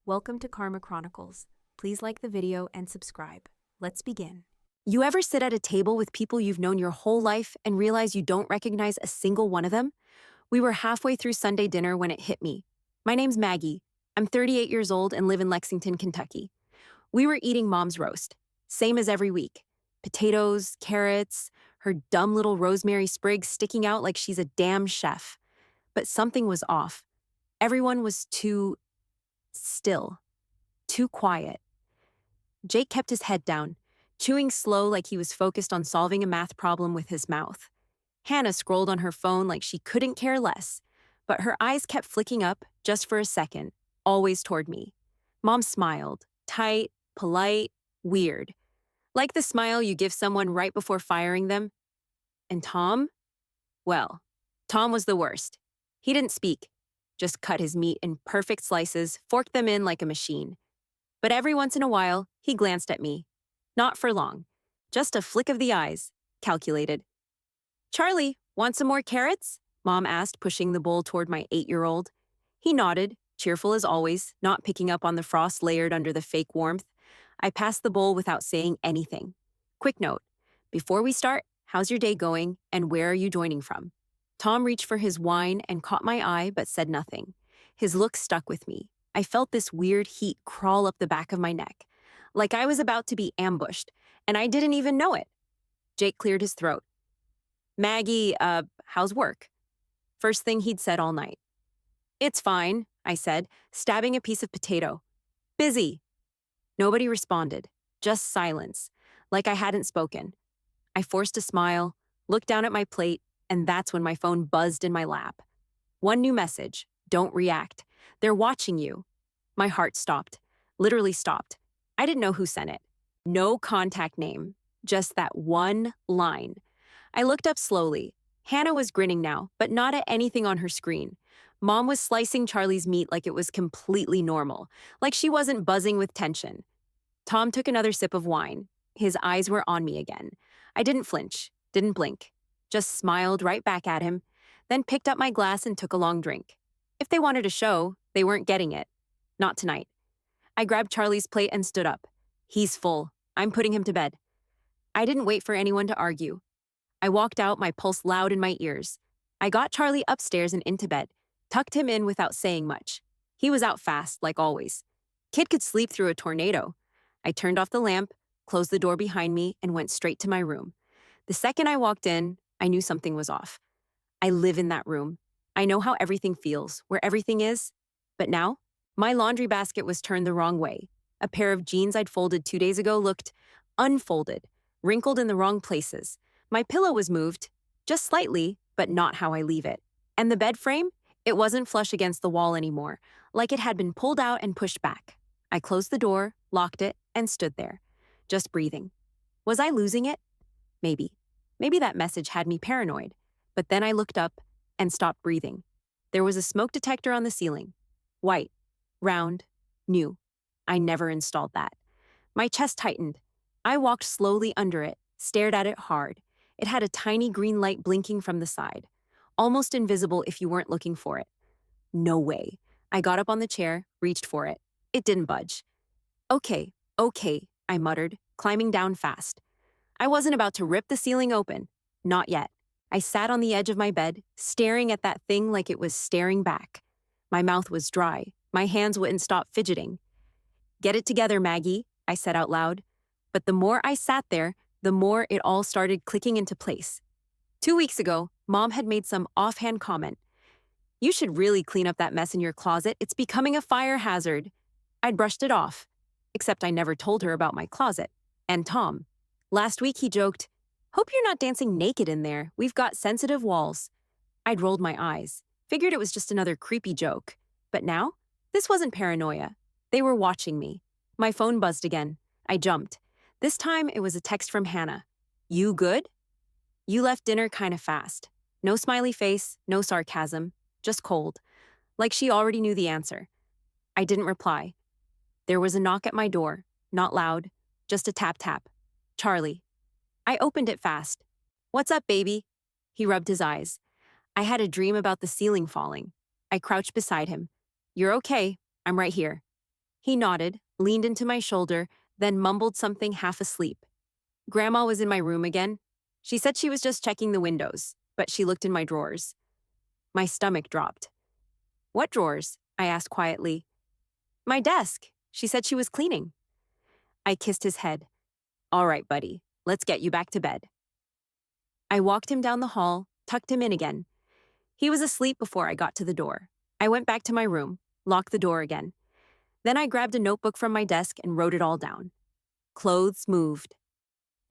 Welcome to Karma Chronicles. Please like the video and subscribe. Let's begin. You ever sit at a table with people you've known your whole life and realize you don't recognize a single one of them? We were halfway through Sunday dinner when it hit me. My name's Maggie. I'm 38 years old and live in Lexington, Kentucky. We were eating Mom's roast, same as every week. Potatoes, carrots, her dumb little rosemary sprig sticking out like she's a damn chef. But something was off. Everyone was too still, too quiet. Jake kept his head down, chewing slow like he was focused on solving a math problem with his mouth. Hannah scrolled on her phone like she couldn't care less, but her eyes kept flicking up just for a second, always toward me. Mom smiled, tight, polite, weird. Like the smile you give someone right before firing them. And Tom? Well, Tom was the worst. He didn't speak, just cut his meat in perfect slices, forked them in like a machine. But every once in a while, he glanced at me. Not for long. Just a flick of the eyes, calculated. "Charlie, want some more carrots?" Mom asked, pushing the bowl toward my 8-year-old. He nodded, cheerful as always, not picking up on the frost layered under the fake warmth. I passed the bowl without saying anything. Quick note, before we start, how's your day going and where are you joining from? Tom reached for his wine and caught my eye but said nothing. His look stuck with me. I felt this weird heat crawl up the back of my neck, like I was about to be ambushed, and I didn't even know it. Jake cleared his throat. "Maggie, how's work?" First thing he'd said all night. "It's fine," I said, stabbing a piece of potato. "Busy." Nobody responded, just silence, like I hadn't spoken. I forced a smile, looked down at my plate, and that's when my phone buzzed in my lap. One new message: don't react. They're watching you. My heart stopped, literally stopped. I didn't know who sent it. No contact name, just that one line. I looked up slowly. Hannah was grinning now, but not at anything on her screen. Mom was slicing Charlie's meat like it was completely normal, like she wasn't buzzing with tension. Tom took another sip of wine. His eyes were on me again. I didn't flinch, didn't blink, just smiled right back at him, then picked up my glass and took a long drink. If they wanted a show, they weren't getting it. Not tonight. I grabbed Charlie's plate and stood up. He's full. I'm putting him to bed. I didn't wait for anyone to argue. I walked out, my pulse loud in my ears. I got Charlie upstairs and into bed, tucked him in without saying much. He was out fast, like always. Kid could sleep through a tornado. I turned off the lamp, closed the door behind me, and went straight to my room. The second I walked in, I knew something was off. I live in that room. I know how everything feels, where everything is. But now, my laundry basket was turned the wrong way. A pair of jeans I'd folded 2 days ago looked unfolded, wrinkled in the wrong places. My pillow was moved, just slightly, but not how I leave it. And the bed frame? It wasn't flush against the wall anymore, like it had been pulled out and pushed back. I closed the door, locked it, and stood there, just breathing. Was I losing it? Maybe. Maybe that message had me paranoid. But then I looked up and stopped breathing. There was a smoke detector on the ceiling. White, round, new. I never installed that. My chest tightened. I walked slowly under it, stared at it hard. It had a tiny green light blinking from the side, almost invisible if you weren't looking for it. No way. I got up on the chair, reached for it. It didn't budge. Okay, I muttered, climbing down fast. I wasn't about to rip the ceiling open. Not yet. I sat on the edge of my bed, staring at that thing like it was staring back. My mouth was dry. My hands wouldn't stop fidgeting. "Get it together, Maggie," I said out loud. But the more I sat there, the more it all started clicking into place. 2 weeks ago, Mom had made some offhand comment. "You should really clean up that mess in your closet. It's becoming a fire hazard." I'd brushed it off, except I never told her about my closet. And Tom. Last week he joked, "Hope you're not dancing naked in there. We've got sensitive walls." I'd rolled my eyes, figured it was just another creepy joke. But now, this wasn't paranoia. They were watching me. My phone buzzed again. I jumped. This time it was a text from Hannah. "You good?" "You left dinner kinda fast." No smiley face, no sarcasm, just cold. Like she already knew the answer. I didn't reply. There was a knock at my door, not loud, just a tap-tap. Charlie. I opened it fast. "What's up, baby?" He rubbed his eyes. I had a dream about the ceiling falling. I crouched beside him. "You're okay. I'm right here." He nodded, leaned into my shoulder, then mumbled something half asleep. Grandma was in my room again. She said she was just checking the windows, but she looked in my drawers. My stomach dropped. What drawers? I asked quietly. My desk. She said she was cleaning. I kissed his head. All right, buddy, let's get you back to bed. I walked him down the hall, tucked him in again. He was asleep before I got to the door. I went back to my room, locked the door again. Then I grabbed a notebook from my desk and wrote it all down. Clothes moved.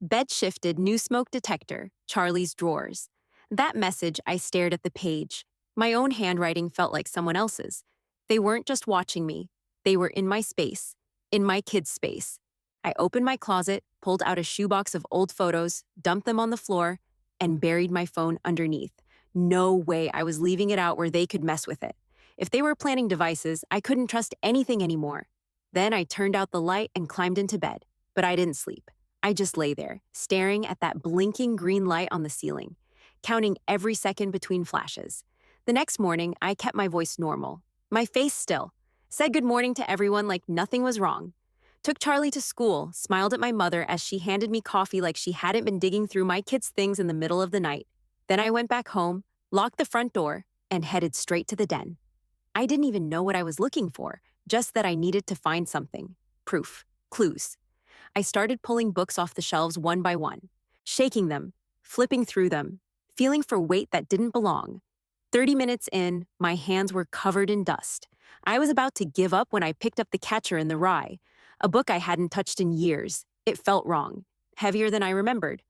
Bed shifted, new smoke detector, Charlie's drawers. That message, I stared at the page. My own handwriting felt like someone else's. They weren't just watching me. They were in my space, in my kid's space. I opened my closet, pulled out a shoebox of old photos, dumped them on the floor, and buried my phone underneath. No way I was leaving it out where they could mess with it. If they were planning devices, I couldn't trust anything anymore. Then I turned out the light and climbed into bed, but I didn't sleep. I just lay there, staring at that blinking green light on the ceiling, counting every second between flashes. The next morning, I kept my voice normal, my face still, said good morning to everyone like nothing was wrong, took Charlie to school, smiled at my mother as she handed me coffee like she hadn't been digging through my kids' things in the middle of the night. Then I went back home, locked the front door, and headed straight to the den. I didn't even know what I was looking for, just that I needed to find something. Proof. Clues. I started pulling books off the shelves one by one, shaking them, flipping through them, feeling for weight that didn't belong. 30 minutes in, my hands were covered in dust. I was about to give up when I picked up The Catcher in the Rye, a book I hadn't touched in years. It felt wrong, heavier than I remembered.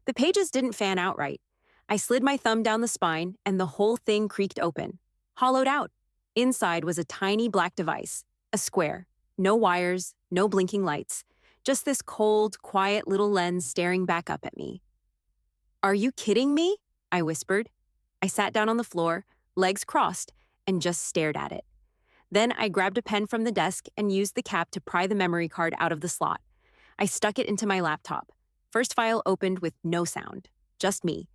The pages didn't fan out right. I slid my thumb down the spine, and the whole thing creaked open, hollowed out. Inside was a tiny black device, a square. No wires, no blinking lights. Just this cold, quiet little lens staring back up at me. Are you kidding me? I whispered. I sat down on the floor, legs crossed, and just stared at it. Then I grabbed a pen from the desk and used the cap to pry the memory card out of the slot. I stuck it into my laptop. First file opened with no sound, just me.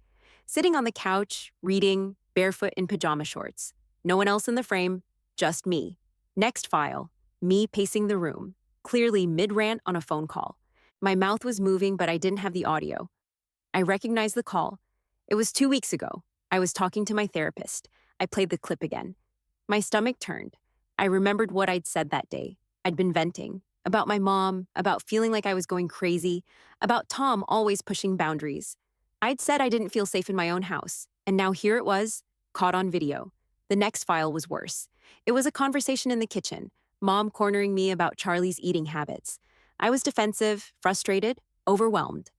Sitting on the couch, reading, barefoot in pajama shorts. No one else in the frame, just me. Next file, me pacing the room, clearly mid-rant on a phone call. My mouth was moving, but I didn't have the audio. I recognized the call. It was 2 weeks ago. I was talking to my therapist. I played the clip again. My stomach turned. I remembered what I'd said that day. I'd been venting. About my mom, about feeling like I was going crazy, about Tom always pushing boundaries. I'd said I didn't feel safe in my own house, and now here it was, caught on video. The next file was worse. It was a conversation in the kitchen, Mom cornering me about Charlie's eating habits. I was defensive, frustrated, overwhelmed.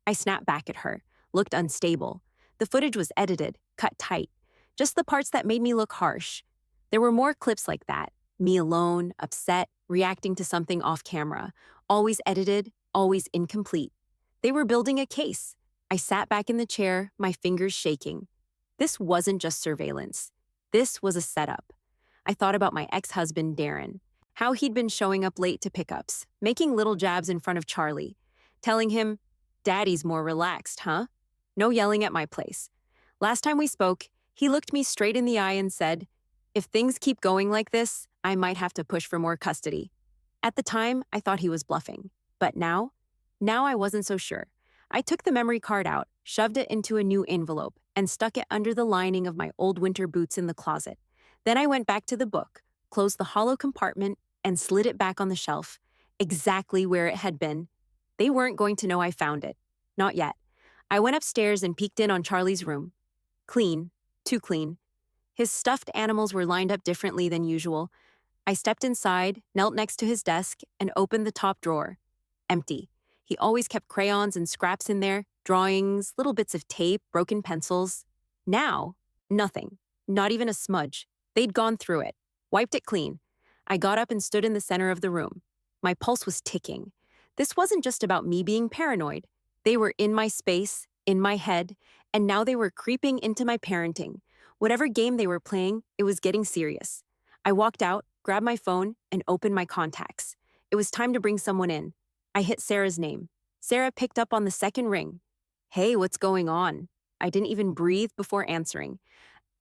I snapped back at her, looked unstable. The footage was edited, cut tight. Just the parts that made me look harsh. There were more clips like that. Me alone, upset, reacting to something off camera. Always edited, always incomplete. They were building a case. I sat back in the chair, my fingers shaking. This wasn't just surveillance. This was a setup. I thought about my ex-husband, Darren, how he'd been showing up late to pickups, making little jabs in front of Charlie, telling him, "Daddy's more relaxed, huh?" No yelling at my place. Last time we spoke, he looked me straight in the eye and said, "If things keep going like this, I might have to push for more custody." At the time, I thought he was bluffing. But now I wasn't so sure. I took the memory card out, shoved it into a new envelope, and stuck it under the lining of my old winter boots in the closet. Then I went back to the book, closed the hollow compartment, and slid it back on the shelf, exactly where it had been. They weren't going to know I found it. Not yet. I went upstairs and peeked in on Charlie's room. Clean. Too clean. His stuffed animals were lined up differently than usual. I stepped inside, knelt next to his desk, and opened the top drawer. Empty. He always kept crayons and scraps in there, drawings, little bits of tape, broken pencils. Now, nothing. Not even a smudge. They'd gone through it, wiped it clean. I got up and stood in the center of the room. My pulse was ticking. This wasn't just about me being paranoid. They were in my space, in my head, and now they were creeping into my parenting. Whatever game they were playing, it was getting serious. I walked out, grabbed my phone, and opened my contacts. It was time to bring someone in. I hit Sarah's name. Sarah picked up on the second ring. "Hey, what's going on?" I didn't even breathe before answering.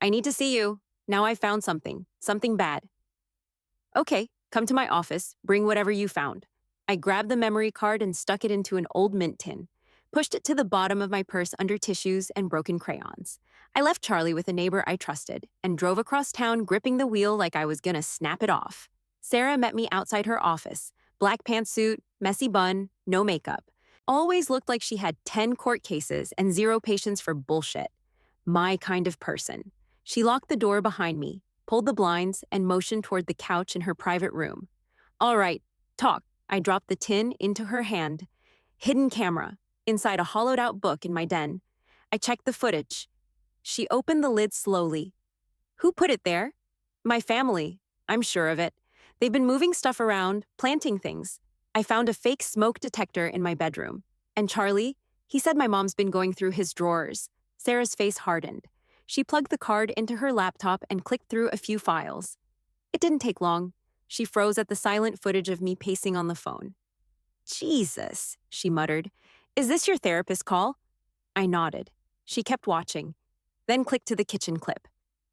"I need to see you. Now I found something bad." "Okay, Come to my office, bring whatever you found. I grabbed the memory card and stuck it into an old mint tin, pushed it to the bottom of my purse under tissues and broken crayons. I left Charlie with a neighbor I trusted and drove across town gripping the wheel like I was gonna snap it off. Sarah met me outside her office, black pantsuit, messy bun, no makeup. Always looked like she had 10 court cases and zero patience for bullshit. My kind of person. She locked the door behind me, pulled the blinds, and motioned toward the couch in her private room. All right, talk. I dropped the tin into her hand. Hidden camera, inside a hollowed-out book in my den. I checked the footage. She opened the lid slowly. Who put it there? My family. I'm sure of it. They've been moving stuff around, planting things. I found a fake smoke detector in my bedroom. And Charlie? He said my mom's been going through his drawers. Sarah's face hardened. She plugged the card into her laptop and clicked through a few files. It didn't take long. She froze at the silent footage of me pacing on the phone. Jesus, she muttered. Is this your therapist call? I nodded. She kept watching, then clicked to the kitchen clip.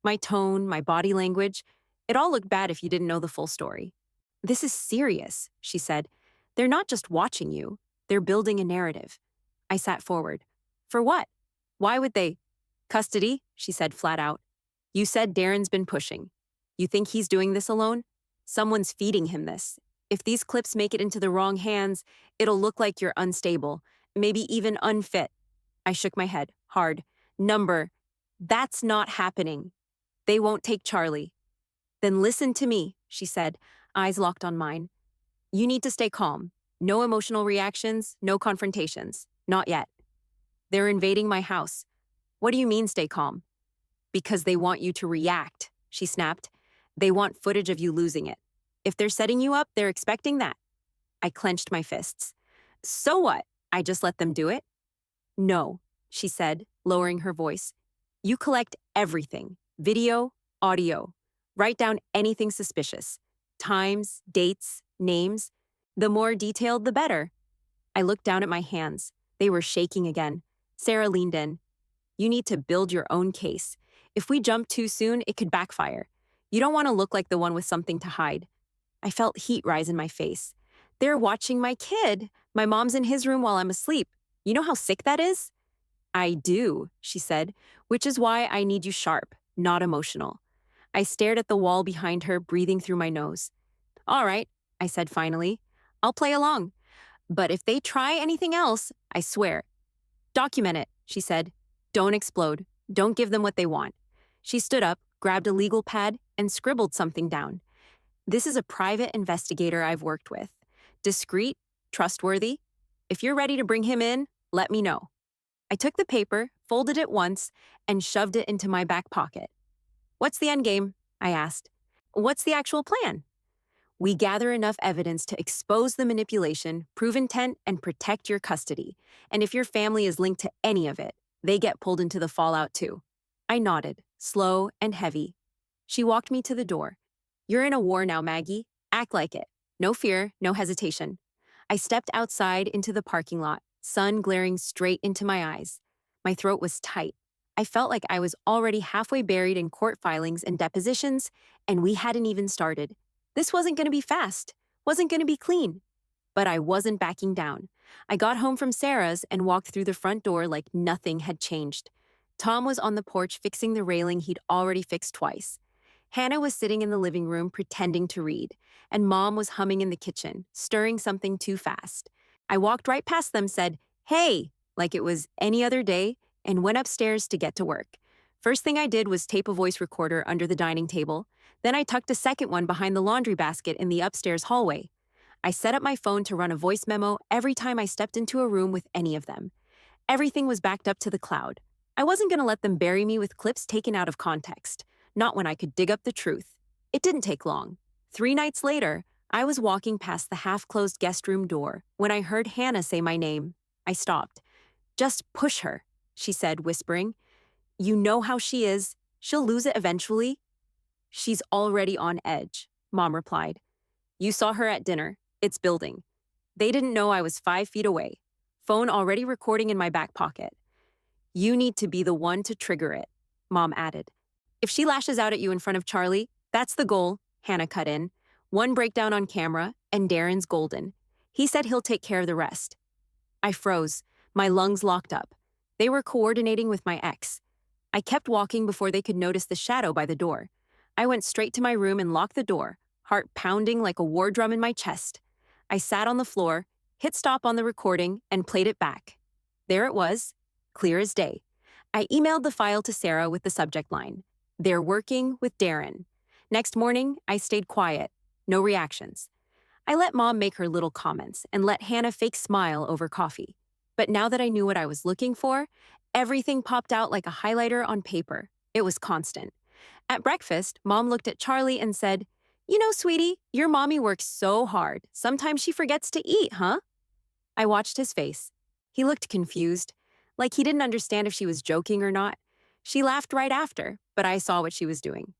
My tone, my body language, it all looked bad if you didn't know the full story. This is serious, she said. They're not just watching you, they're building a narrative. I sat forward. For what? Why would they? Custody, she said flat out. You said Darren's been pushing. You think he's doing this alone? Someone's feeding him this. If these clips make it into the wrong hands, it'll look like you're unstable, maybe even unfit. I shook my head, hard. Number. That's not happening. They won't take Charlie. Then listen to me, she said, eyes locked on mine. You need to stay calm. No emotional reactions, no confrontations. Not yet. They're invading my house. What do you mean stay calm? Because they want you to react, she snapped. They want footage of you losing it. If they're setting you up, they're expecting that. I clenched my fists. So what? I just let them do it? No, she said, lowering her voice. You collect everything. Video, audio. Write down anything suspicious. Times, dates, names. The more detailed, the better. I looked down at my hands. They were shaking again. Sarah leaned in. You need to build your own case. If we jump too soon, it could backfire. You don't want to look like the one with something to hide. I felt heat rise in my face. They're watching my kid. My mom's in his room while I'm asleep. You know how sick that is? I do, she said, which is why I need you sharp, not emotional. I stared at the wall behind her, breathing through my nose. All right, I said finally. I'll play along. But if they try anything else, I swear. Document it, she said. Don't explode. Don't give them what they want. She stood up, grabbed a legal pad, and scribbled something down. This is a private investigator I've worked with. Discreet, trustworthy. If you're ready to bring him in, let me know. I took the paper, folded it once, and shoved it into my back pocket. What's the end game? I asked. What's the actual plan? We gather enough evidence to expose the manipulation, prove intent, and protect your custody. And if your family is linked to any of it, they get pulled into the fallout too. I nodded, slow and heavy. She walked me to the door. You're in a war now, Maggie. Act like it. No fear, no hesitation. I stepped outside into the parking lot, sun glaring straight into my eyes. My throat was tight. I felt like I was already halfway buried in court filings and depositions, and we hadn't even started. This wasn't going to be fast, wasn't going to be clean. But I wasn't backing down. I got home from Sarah's and walked through the front door like nothing had changed. Tom was on the porch fixing the railing he'd already fixed twice. Hannah was sitting in the living room pretending to read, and Mom was humming in the kitchen, stirring something too fast. I walked right past them, said, "Hey," like it was any other day, and went upstairs to get to work. First thing I did was tape a voice recorder under the dining table. Then I tucked a second one behind the laundry basket in the upstairs hallway. I set up my phone to run a voice memo every time I stepped into a room with any of them. Everything was backed up to the cloud. I wasn't going to let them bury me with clips taken out of context, not when I could dig up the truth. It didn't take long. 3 nights later, I was walking past the half-closed guest room door when I heard Hannah say my name. I stopped. "Just push her," she said, whispering. "You know how she is. She'll lose it eventually." "She's already on edge," Mom replied. "You saw her at dinner. It's building." They didn't know I was 5 feet away. Phone already recording in my back pocket. "You need to be the one to trigger it," Mom added. "If she lashes out at you in front of Charlie, that's the goal," Hannah cut in. One breakdown on camera, and Darren's golden. He said he'll take care of the rest. I froze, my lungs locked up. They were coordinating with my ex. I kept walking before they could notice the shadow by the door. I went straight to my room and locked the door, heart pounding like a war drum in my chest. I sat on the floor, hit stop on the recording, and played it back. There it was, clear as day. I emailed the file to Sarah with the subject line, "They're working with Darren." Next morning, I stayed quiet, no reactions. I let Mom make her little comments and let Hannah fake smile over coffee. But now that I knew what I was looking for, everything popped out like a highlighter on paper. It was constant. At breakfast, Mom looked at Charlie and said, "You know, sweetie, your mommy works so hard. Sometimes she forgets to eat, huh?" I watched his face. He looked confused, like he didn't understand if she was joking or not. She laughed right after, but I saw what she was doing.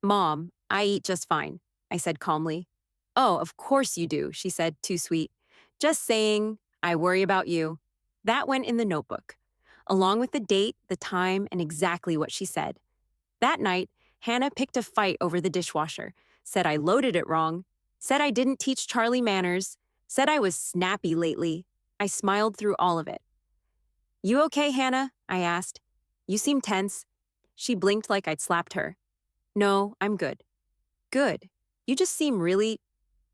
"Mom, I eat just fine," I said calmly. "Oh, of course you do," she said, too sweet. "Just saying, I worry about you." That went in the notebook, along with the date, the time, and exactly what she said. That night, Hannah picked a fight over the dishwasher, said I loaded it wrong, said I didn't teach Charlie manners, said I was snappy lately. I smiled through all of it. "You okay, Hannah?" I asked. "You seem tense." She blinked like I'd slapped her. "No, I'm good." "Good. You just seem really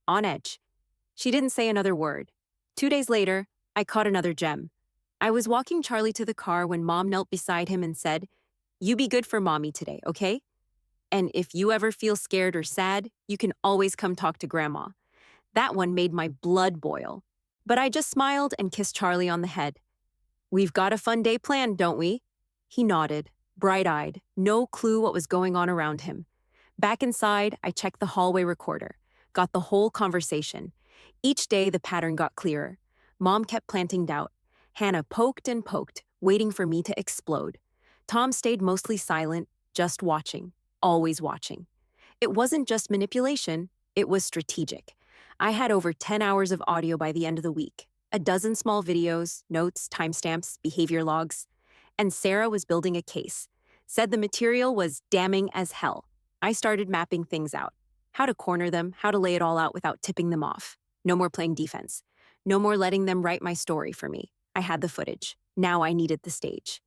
on edge." She didn't say another word. 2 days later, I caught another gem. I was walking Charlie to the car when Mom knelt beside him and said, "You be good for Mommy today, okay? And if you ever feel scared or sad, you can always come talk to Grandma." That one made my blood boil. But I just smiled and kissed Charlie on the head. "We've got a fun day planned, don't we?" He nodded, bright-eyed, no clue what was going on around him. Back inside, I checked the hallway recorder, got the whole conversation. Each day, the pattern got clearer. Mom kept planting doubt. Hannah poked and poked, waiting for me to explode. Tom stayed mostly silent, just watching, always watching. It wasn't just manipulation, it was strategic. I had over 10 hours of audio by the end of the week, a dozen small videos, notes, timestamps, behavior logs. And Sarah was building a case, said the material was damning as hell. I started mapping things out. How to corner them, how to lay it all out without tipping them off. No more playing defense. No more letting them write my story for me. I had the footage. Now I needed the stage.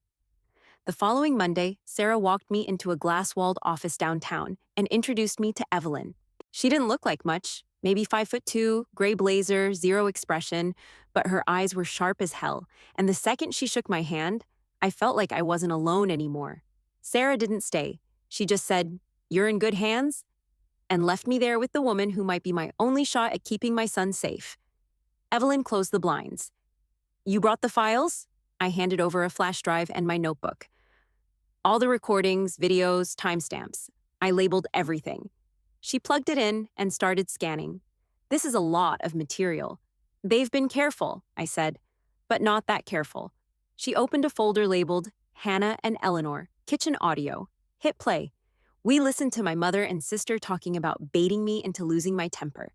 The following Monday, Sarah walked me into a glass-walled office downtown and introduced me to Evelyn. She didn't look like much, maybe 5'2", gray blazer, zero expression, but her eyes were sharp as hell, and the second she shook my hand, I felt like I wasn't alone anymore. Sarah didn't stay. She just said, "You're in good hands," and left me there with the woman who might be my only shot at keeping my son safe. Evelyn closed the blinds. "You brought the files?" I handed over a flash drive and my notebook. All the recordings, videos, timestamps. I labeled everything. She plugged it in and started scanning. "This is a lot of material." "They've been careful," I said, "but not that careful." She opened a folder labeled Hannah and Eleanor, Kitchen Audio. Hit play. We listened to my mother and sister talking about baiting me into losing my temper.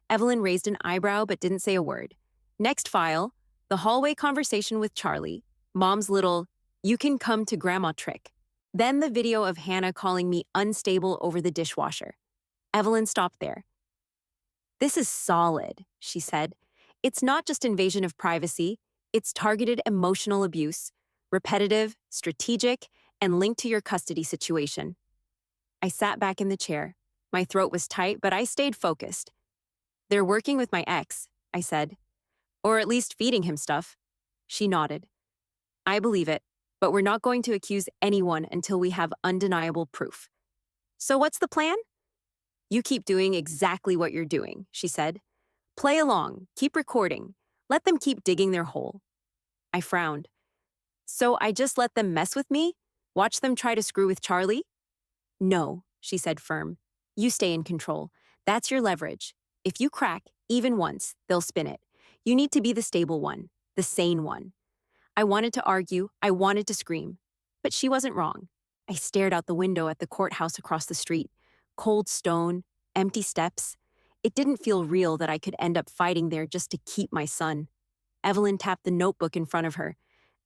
Evelyn raised an eyebrow but didn't say a word. Next file, the hallway conversation with Charlie, Mom's little "you can come to Grandma" trick. Then the video of Hannah calling me unstable over the dishwasher. Evelyn stopped there. "This is solid," she said. "It's not just invasion of privacy, it's targeted emotional abuse, repetitive, strategic, and linked to your custody situation." I sat back in the chair. My throat was tight, but I stayed focused. "They're working with my ex," I said. "Or at least feeding him stuff." She nodded. "I believe it, but we're not going to accuse anyone until we have undeniable proof." "So what's the plan?" "You keep doing exactly what you're doing," she said. "Play along, keep recording. Let them keep digging their hole." I frowned. "So I just let them mess with me? Watch them try to screw with Charlie?" "No," she said firm. "You stay in control. That's your leverage. If you crack, even once, they'll spin it. You need to be the stable one, the sane one." I wanted to argue, I wanted to scream. But she wasn't wrong. I stared out the window at the courthouse across the street. Cold stone, empty steps. It didn't feel real that I could end up fighting there just to keep my son. Evelyn tapped the notebook in front of her.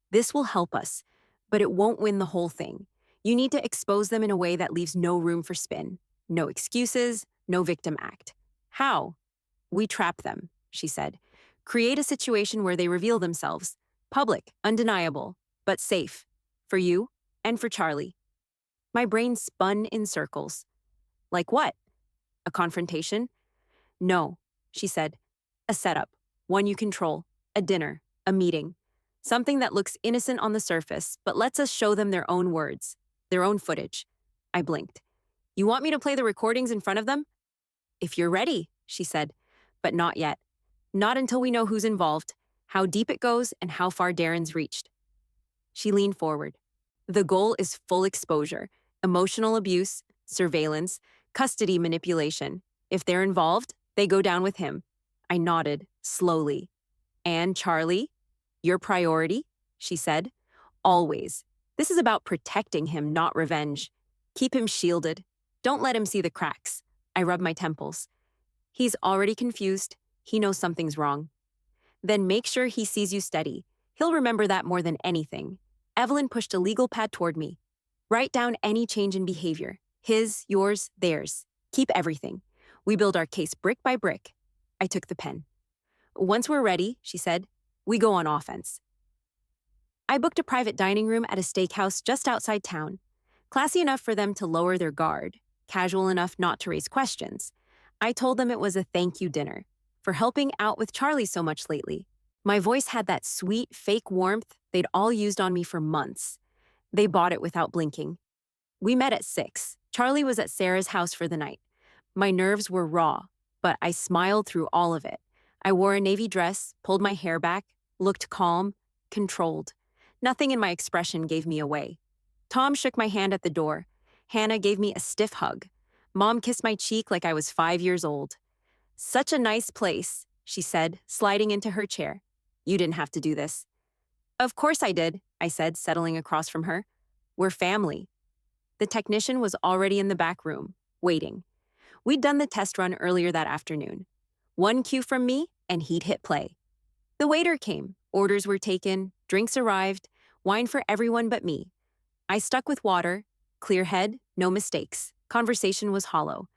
"This will help us, but it won't win the whole thing. You need to expose them in a way that leaves no room for spin. No excuses, no victim act." How? We trap them, she said. Create a situation where they reveal themselves. Public, undeniable, but safe. For you and for Charlie. My brain spun in circles. Like what? A confrontation? No, she said. A setup. One you control. A dinner. A meeting. Something that looks innocent on the surface, but lets us show them their own words. Their own footage. I blinked. You want me to play the recordings in front of them? If you're ready, she said. But not yet. Not until we know who's involved, how deep it goes, and how far Darren's reached. She leaned forward. The goal is full exposure, emotional abuse, surveillance, custody manipulation. If they're involved, they go down with him. I nodded, slowly. And Charlie? Your priority? She said. Always. This is about protecting him, not revenge. Keep him shielded. Don't let him see the cracks. I rubbed my temples. He's already confused. He knows something's wrong. Then make sure he sees you steady. He'll remember that more than anything. Evelyn pushed a legal pad toward me. Write down any change in behavior. His, yours, theirs. Keep everything. We build our case brick by brick. I took the pen. Once we're ready, she said, we go on offense. I booked a private dining room at a steakhouse just outside town. Classy enough for them to lower their guard. Casual enough not to raise questions. I told them it was a thank you dinner for helping out with Charlie so much lately. My voice had that sweet, fake warmth they'd all used on me for months. They bought it without blinking. We met at 6. Charlie was at Sarah's house for the night. My nerves were raw, but I smiled through all of it. I wore a navy dress, pulled my hair back, looked calm, controlled. Nothing in my expression gave me away. Tom shook my hand at the door. Hannah gave me a stiff hug. Mom kissed my cheek like I was 5 years old. Such a nice place, she said, sliding into her chair. You didn't have to do this. Of course I did, I said, settling across from her. We're family. The technician was already in the back room, waiting. We'd done the test run earlier that afternoon. One cue from me, and he'd hit play. The waiter came. Orders were taken. Drinks arrived. Wine for everyone but me. I stuck with water. Clear head, no mistakes. Conversation was hollow.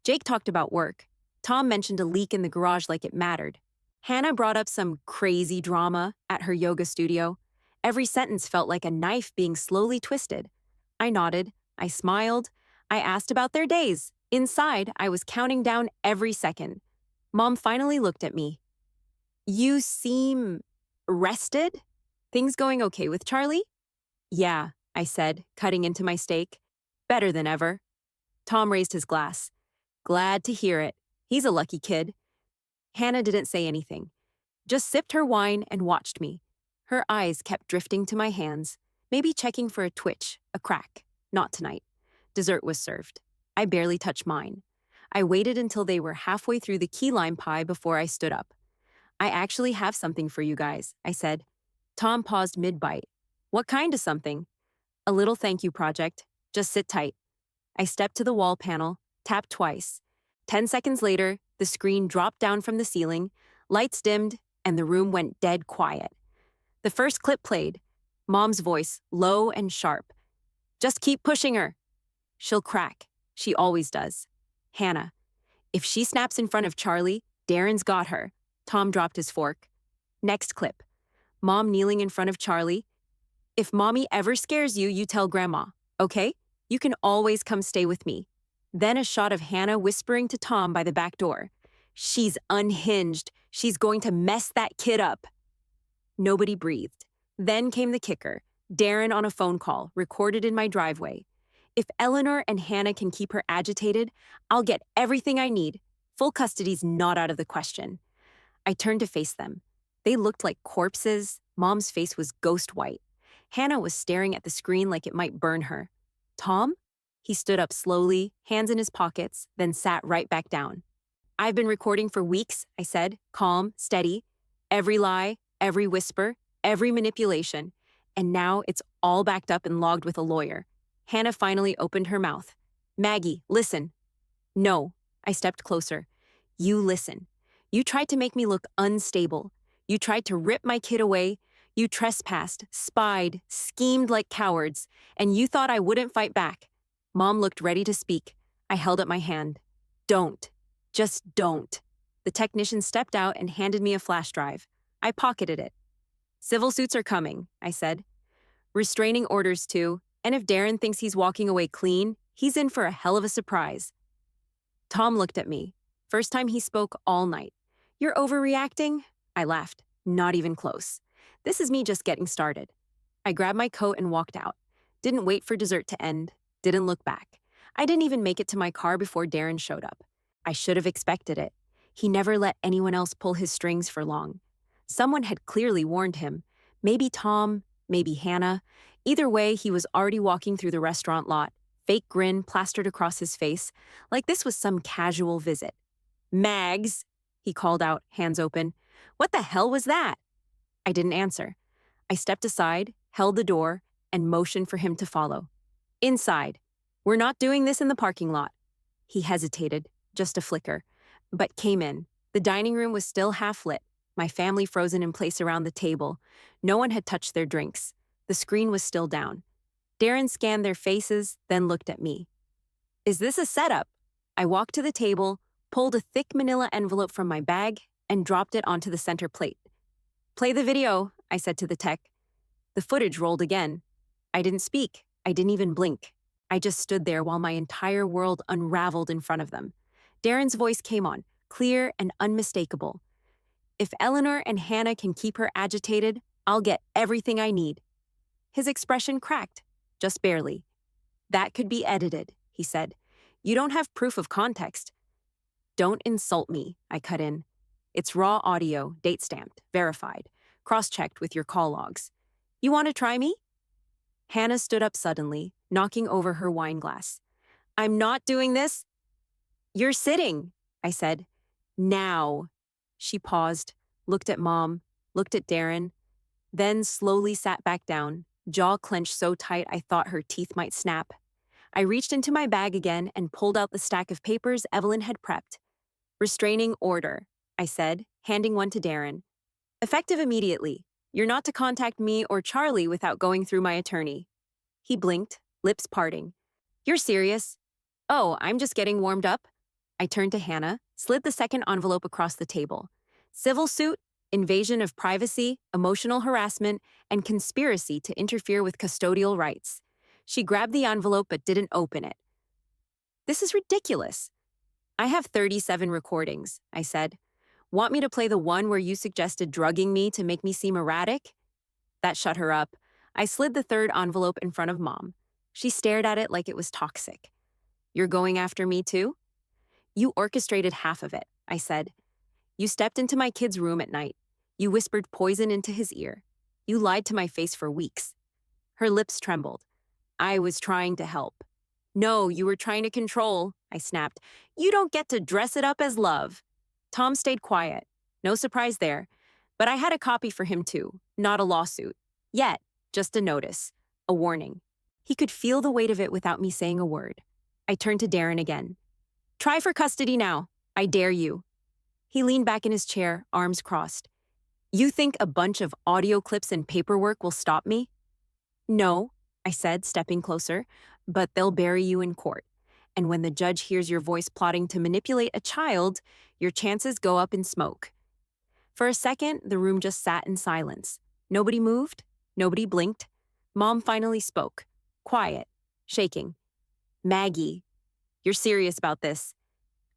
Jake talked about work. Tom mentioned a leak in the garage like it mattered. Hannah brought up some crazy drama at her yoga studio. Every sentence felt like a knife being slowly twisted. I nodded. I smiled. I asked about their days. Inside, I was counting down every second. Mom finally looked at me. You seem rested? Things going okay with Charlie? Yeah, I said, cutting into my steak. Better than ever. Tom raised his glass. Glad to hear it. He's a lucky kid. Hannah didn't say anything. Just sipped her wine and watched me. Her eyes kept drifting to my hands, maybe checking for a twitch, a crack. Not tonight. Dessert was served. I barely touched mine. I waited until they were halfway through the key lime pie before I stood up. I actually have something for you guys, I said. Tom paused mid-bite. What kind of something? A little thank you project. Just sit tight. I stepped to the wall panel, tapped twice. 10 seconds later, the screen dropped down from the ceiling, lights dimmed, and the room went dead quiet. The first clip played. Mom's voice, low and sharp. Just keep pushing her. She'll crack. She always does. Hannah. If she snaps in front of Charlie, Darren's got her. Tom dropped his fork. Next clip. Mom kneeling in front of Charlie. If mommy ever scares you, you tell grandma, okay? You can always come stay with me. Then a shot of Hannah whispering to Tom by the back door. She's unhinged. She's going to mess that kid up. Nobody breathed. Then came the kicker. Darren on a phone call, recorded in my driveway. If Eleanor and Hannah can keep her agitated, I'll get everything I need. Full custody's not out of the question. I turned to face them. They looked like corpses. Mom's face was ghost white. Hannah was staring at the screen like it might burn her. Tom? He stood up slowly, hands in his pockets, then sat right back down. I've been recording for weeks, I said, calm, steady. Every lie, every whisper, every manipulation. And now it's all backed up and logged with a lawyer. Hannah finally opened her mouth. Maggie, listen. No, I stepped closer. You listen. You tried to make me look unstable. You tried to rip my kid away. You trespassed, spied, schemed like cowards, and you thought I wouldn't fight back. Mom looked ready to speak. I held up my hand. Don't. Just don't. The technician stepped out and handed me a flash drive. I pocketed it. Civil suits are coming, I said. Restraining orders too, and if Darren thinks he's walking away clean, he's in for a hell of a surprise. Tom looked at me. First time he spoke all night. You're overreacting? I laughed. Not even close. This is me just getting started. I grabbed my coat and walked out. Didn't wait for dessert to end. Didn't look back. I didn't even make it to my car before Darren showed up. I should have expected it. He never let anyone else pull his strings for long. Someone had clearly warned him. Maybe Tom, maybe Hannah. Either way, he was already walking through the restaurant lot, fake grin plastered across his face, like this was some casual visit. Mags, he called out, hands open. What the hell was that? I didn't answer. I stepped aside, held the door, and motioned for him to follow. Inside. We're not doing this in the parking lot. He hesitated, just a flicker, but came in. The dining room was still half lit, my family frozen in place around the table. No one had touched their drinks. The screen was still down. Darren scanned their faces, then looked at me. Is this a setup? I walked to the table, pulled a thick manila envelope from my bag, and dropped it onto the center plate. Play the video, I said to the tech. The footage rolled again. I didn't speak. I didn't even blink. I just stood there while my entire world unraveled in front of them. Darren's voice came on, clear and unmistakable. If Eleanor and Hannah can keep her agitated, I'll get everything I need. His expression cracked, just barely. That could be edited, he said. You don't have proof of context. Don't insult me, I cut in. It's raw audio, date-stamped, verified, cross-checked with your call logs. You want to try me? Hannah stood up suddenly, knocking over her wine glass. I'm not doing this. You're sitting, I said. Now. She paused, looked at Mom, looked at Darren, then slowly sat back down, jaw clenched so tight I thought her teeth might snap. I reached into my bag again and pulled out the stack of papers Evelyn had prepped. Restraining order, I said, handing one to Darren. Effective immediately. You're not to contact me or Charlie without going through my attorney. He blinked, lips parting. You're serious? Oh, I'm just getting warmed up. I turned to Hannah, slid the second envelope across the table. Civil suit, invasion of privacy, emotional harassment, and conspiracy to interfere with custodial rights. She grabbed the envelope but didn't open it. This is ridiculous. I have 37 recordings, I said. Want me to play the one where you suggested drugging me to make me seem erratic? That shut her up. I slid the third envelope in front of Mom. She stared at it like it was toxic. You're going after me too? You orchestrated half of it, I said. You stepped into my kid's room at night. You whispered poison into his ear. You lied to my face for weeks. Her lips trembled. I was trying to help. No, you were trying to control, I snapped. You don't get to dress it up as love. Tom stayed quiet. No surprise there. But I had a copy for him too, not a lawsuit. Yet, just a notice, a warning. He could feel the weight of it without me saying a word. I turned to Darren again. Try for custody now. I dare you. He leaned back in his chair, arms crossed. You think a bunch of audio clips and paperwork will stop me? No, I said, stepping closer, but they'll bury you in court. And when the judge hears your voice plotting to manipulate a child, your chances go up in smoke. For a second, the room just sat in silence. Nobody moved. Nobody blinked. Mom finally spoke. Quiet. Shaking. Maggie. You're serious about this?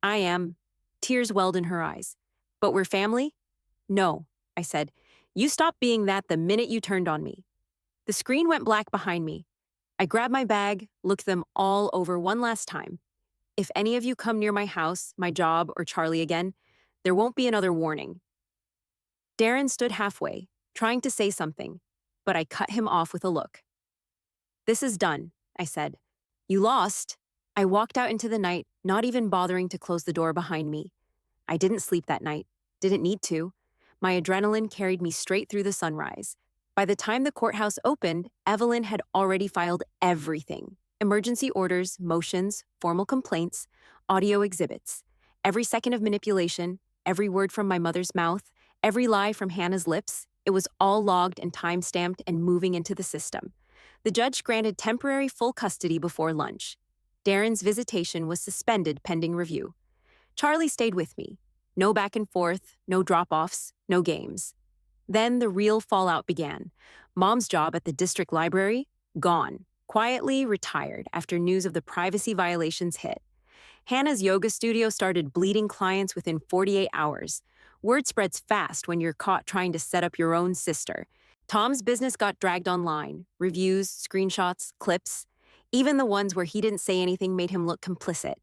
I am. Tears welled in her eyes. But we're family? No, I said. You stopped being that the minute you turned on me. The screen went black behind me. I grabbed my bag, looked them all over one last time. If any of you come near my house, my job, or Charlie again, there won't be another warning. Darren stood halfway, trying to say something, but I cut him off with a look. This is done, I said. You lost. I walked out into the night, not even bothering to close the door behind me. I didn't sleep that night. Didn't need to. My adrenaline carried me straight through the sunrise. By the time the courthouse opened, Evelyn had already filed everything. Emergency orders, motions, formal complaints, audio exhibits. Every second of manipulation, every word from my mother's mouth, every lie from Hannah's lips, it was all logged and time-stamped and moving into the system. The judge granted temporary full custody before lunch. Darren's visitation was suspended pending review. Charlie stayed with me. No back and forth, no drop offs, no games. Then the real fallout began. Mom's job at the district library, gone. Quietly retired after news of the privacy violations hit. Hannah's yoga studio started bleeding clients within 48 hours. Word spreads fast when you're caught trying to set up your own sister. Tom's business got dragged online. Reviews, screenshots, clips. Even the ones where he didn't say anything made him look complicit.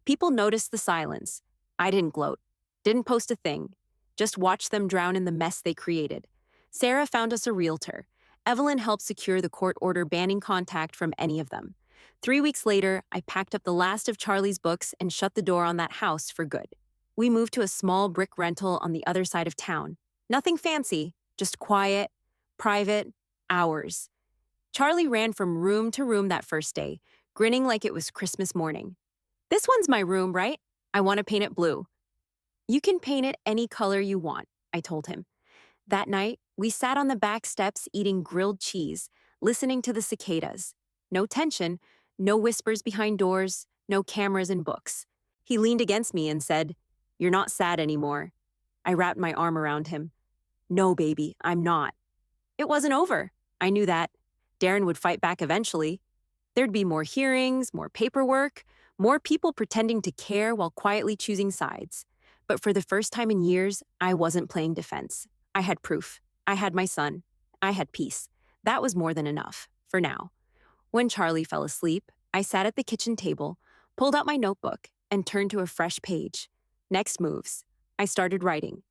People noticed the silence. I didn't gloat. Didn't post a thing. Just watched them drown in the mess they created. Sarah found us a realtor. Evelyn helped secure the court order banning contact from any of them. 3 weeks later, I packed up the last of Charlie's books and shut the door on that house for good. We moved to a small brick rental on the other side of town. Nothing fancy, just quiet, private, hours. Charlie ran from room to room that first day, grinning like it was Christmas morning. "This one's my room, right? I want to paint it blue." "You can paint it any color you want," I told him. That night, we sat on the back steps eating grilled cheese, listening to the cicadas. No tension, no whispers behind doors, no cameras and books. He leaned against me and said, "You're not sad anymore." I wrapped my arm around him. "No, baby, I'm not." It wasn't over. I knew that. Darren would fight back eventually. There'd be more hearings, more paperwork, more people pretending to care while quietly choosing sides. But for the first time in years, I wasn't playing defense. I had proof. I had my son. I had peace. That was more than enough, for now. When Charlie fell asleep, I sat at the kitchen table, pulled out my notebook, and turned to a fresh page. Next moves. I started writing.